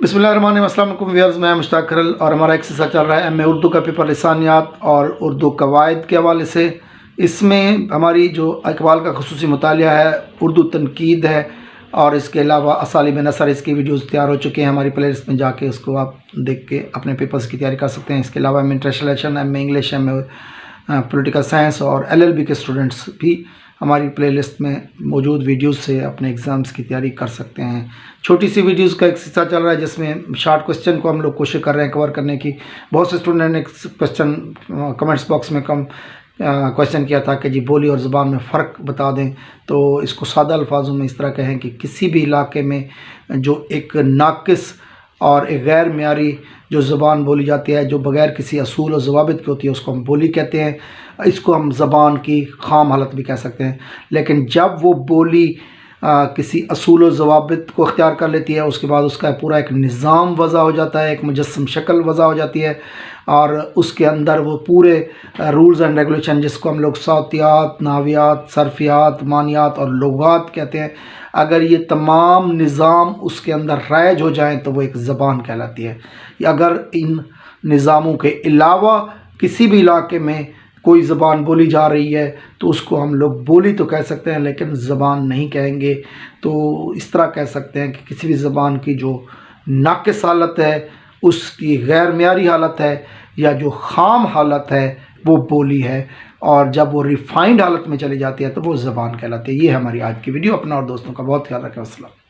बिस्मिल्लाहिर्रहमानिर्रहीम। अस्सलाम वालेकुम व्यूअर्स, मैं मुश्ताक खरल और हमारा एक सिलसिला चल रहा है एमए उर्दू का पेपर लिसानियात और उर्दू कवायद के हवाले से। इसमें हमारी जो इकबाल का खुसूसी मुतालिया है, उर्दू तनकीद है और इसके अलावा असालिब नसर, इसकी वीडियोस तैयार हो चुके हैं हमारी प्लेलिस्ट में, जाके उसको आप देख के अपने पेपर्स की तैयारी कर सकते हैं। इसके अलावा MA translation, MA English, MA political science और एलएलबी के स्टूडेंट्स भी हमारी प्लेलिस्ट में मौजूद वीडियोस से अपने एग्ज़ाम्स की तैयारी कर सकते हैं। छोटी सी वीडियोस का एक सिलसिला चल रहा है जिसमें शॉर्ट क्वेश्चन को हम लोग कोशिश कर रहे हैं कवर करने की। बहुत से स्टूडेंट ने क्वेश्चन कमेंट्स बॉक्स में क्वेश्चन किया था कि जी बोली और ज़बान में फ़र्क बता दें। तो इसको सादा अल्फाजों में इस तरह कहें कि किसी भी इलाके में जो एक नाक़िस और एक गैर मियारी जो ज़बान बोली जाती है, जो बग़ैर किसी असूल और ज़वाबित की होती है, उसको हम बोली कहते हैं। इसको हम ज़बान की ख़ाम हालत भी कह सकते हैं। लेकिन जब वो बोली किसी असूल और ज़वाबित को अख्तियार कर लेती है, उसके बाद उसका पूरा एक निज़ाम वज़ा हो जाता है, एक मुजस्सम शक्ल वज़ा हो जाती है और उसके अंदर वो पूरे रूल्स एंड रेगुलेशन, जिसको हम लोग सौतियात, नावियात, सरफियात, मानियात और लुगात कहते हैं, अगर ये तमाम निज़ाम उसके अंदर राइज हो जाएं तो वो एक ज़बान कहलाती है। अगर इन निज़ामों के अलावा किसी भी इलाके में कोई ज़बान बोली जा रही है तो उसको हम लोग बोली तो कह सकते हैं, लेकिन ज़बान नहीं कहेंगे। तो इस तरह कह सकते हैं कि किसी भी ज़बान की जो नाक़िस हालत है, उसकी गैर मियारी हालत है या जो ख़ाम हालत है वो बोली है, और जब वो रिफ़ाइंड हालत में चली जाती है तो वो ज़बान कहलाती है। ये हमारी आज की वीडियो। अपना और दोस्तों का बहुत ख्याल रखें। अस्सलाम।